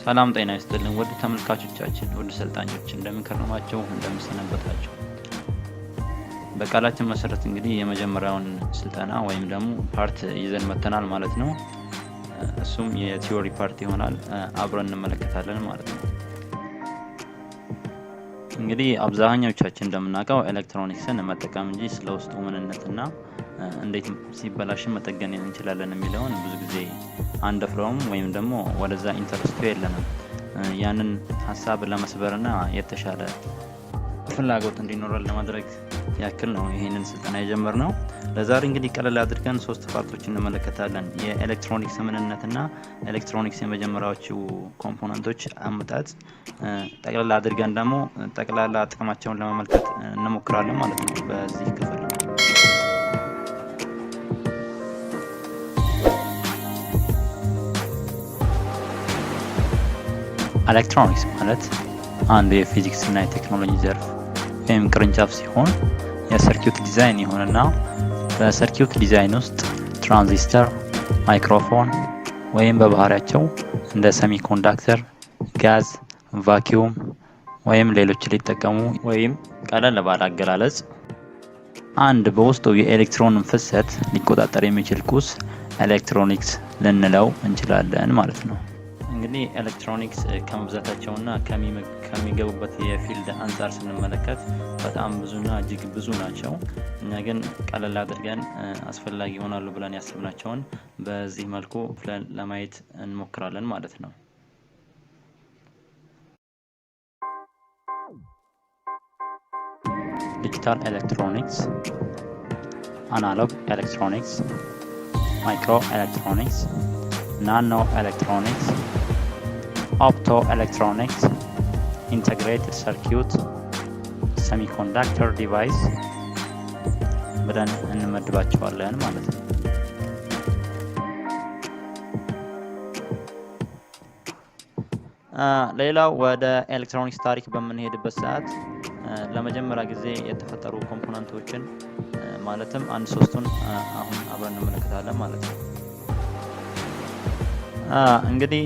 ሰላም ጤና ይስጥልን ውድ ተመልካቾቻችን፣ ውድ ሰልጣኞች እንደምንከረማቸው እንደምሰነበታቸው። በቃላችን መሰረት እንግዲህ የመጀመሪያውን ስልጠና ወይም ደግሞ ፓርት ይዘን መተናል ማለት ነው። እሱም የቲዮሪ ፓርት ይሆናል። አብረን እንመለከታለን ማለት ነው። እንግዲህ አብዛኛዎቻችን እንደምናውቀው ኤሌክትሮኒክስን መጠቀም እንጂ ስለውስጡ ምንነትና እንዴት ሲበላሽ መጠገን እንችላለን የሚለውን ብዙ ጊዜ አንደፍረውም ወይም ደግሞ ወደዛ ኢንተረስቱ የለንም። ያንን ሐሳብ ለመስበርና የተሻለ ፍላጎት እንዲኖረን ለማድረግ ያክል ነው ይሄንን ስልጠና የጀመርነው። ለዛሬ እንግዲህ ቀለል አድርገን 3 ፓርቶችን እንመለከታለን። የኤሌክትሮኒክስ ምንነትና ኤሌክትሮኒክስ የመጀመሪያዎቹ ኮምፖነንቶች አመጣጥ፣ ጠቅላላ አድርገን ደግሞ ጠቅላላ ጥቅማቸውን ለመመልከት እንሞክራለን ማለት ነው በዚህ ክፍል። ኤሌክትሮኒክስ ማለት አንዱ የፊዚክስ እና የቴክኖሎጂ ዘርፍ ወይም ቅርንጫፍ ሲሆን የሰርኪዩት ዲዛይን ይሆንና በሰርኪዩት ዲዛይን ውስጥ ትራንዚስተር፣ ማይክሮፎን ወይም በባህሪያቸው እንደ ሰሚኮንዳክተር፣ ጋዝ፣ ቫኪዩም ወይም ሌሎች ሊጠቀሙ ወይም ቀለል ባለ አገላለጽ አንድ በውስጡ የኤሌክትሮን ፍሰት ሊቆጣጠር የሚችል ቁስ ኤሌክትሮኒክስ ልንለው እንችላለን ማለት ነው። እንግዲህ ኤሌክትሮኒክስ ከመብዛታቸውና ከሚገቡበት የፊልድ አንፃር ስንመለከት በጣም ብዙና እጅግ ብዙ ናቸው። እኛ ግን ቀለል አድርገን አስፈላጊ ይሆናሉ ብለን ያስብናቸውን በዚህ መልኩ ለማየት እንሞክራለን ማለት ነው። ዲጂታል ኤሌክትሮኒክስ፣ አናሎግ ኤሌክትሮኒክስ፣ ማይክሮ ኤሌክትሮኒክስ፣ ናኖ ኤሌክትሮኒክስ፣ ኦፕቶ ኤሌክትሮኒክስ፣ ኢንተግሬትድ ሰርኪዩት፣ ሰሚኮንዳክተር ዲቫይስ ብለን እንመድባቸዋለን ማለት ነው። ሌላው ወደ ኤሌክትሮኒክስ ታሪክ በምንሄድበት ሰዓት ለመጀመሪያ ጊዜ የተፈጠሩ ኮምፖነንቶችን ማለትም 1-3ቱን አሁን አብረን እንመለከታለን ማለት ነው። እንግዲህ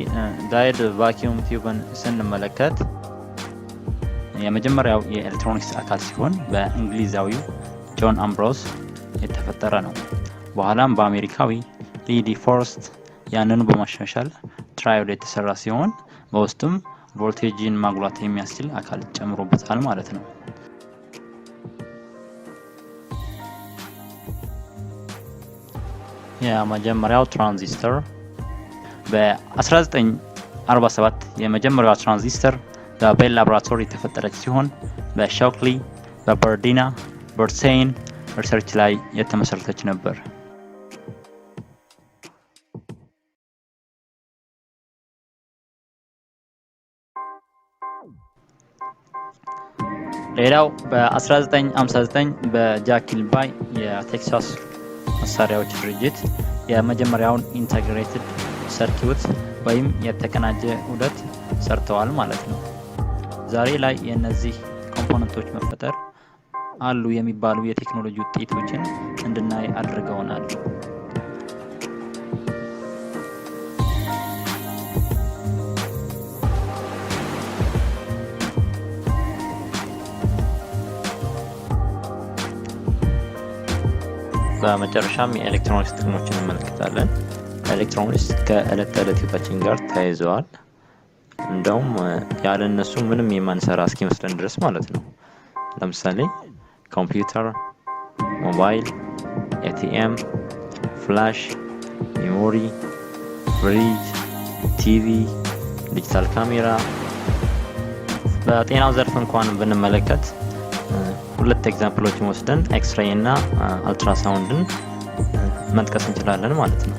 ዳይድ ቫኪዩም ቲዩብን ስንመለከት የመጀመሪያው የኤሌክትሮኒክስ አካል ሲሆን በእንግሊዛዊው ጆን አምብሮስ የተፈጠረ ነው። በኋላም በአሜሪካዊ ሊዲ ፎርስት ያንኑ በማሻሻል ትራዮድ የተሰራ ሲሆን በውስጡም ቮልቴጅን ማጉላት የሚያስችል አካል ጨምሮበታል ማለት ነው። የመጀመሪያው ትራንዚስተር በ1947 የመጀመሪያው ትራንዚስተር በቤል ላቦራቶሪ የተፈጠረች ሲሆን በሾክሊ፣ በበርዲና፣ በርሴይን ሪሰርች ላይ የተመሰረተች ነበር። ሌላው በ1959 በጃኪል ባይ የቴክሳስ መሳሪያዎች ድርጅት የመጀመሪያውን ኢንተግሬትድ ሰርኪዩት ወይም የተቀናጀ ውህደት ሰርተዋል ማለት ነው። ዛሬ ላይ የእነዚህ ኮምፖነንቶች መፈጠር አሉ የሚባሉ የቴክኖሎጂ ውጤቶችን እንድናይ አድርገውናል። በመጨረሻም የኤሌክትሮኒክስ ጥቅሞችን እንመለከታለን። ኤሌክትሮኒክስ ከዕለት ተዕለት ህይወታችን ጋር ተያይዘዋል። እንደውም ያለ እነሱ ምንም የማንሰራ እስኪመስለን ድረስ ማለት ነው። ለምሳሌ ኮምፒውተር፣ ሞባይል፣ ኤቲኤም፣ ፍላሽ፣ ሜሞሪ፣ ፍሪጅ፣ ቲቪ፣ ዲጂታል ካሜራ። በጤናው ዘርፍ እንኳን ብንመለከት 2 ኤግዛምፕሎችን ወስደን ኤክስሬይ እና አልትራሳውንድን መጥቀስ እንችላለን ማለት ነው።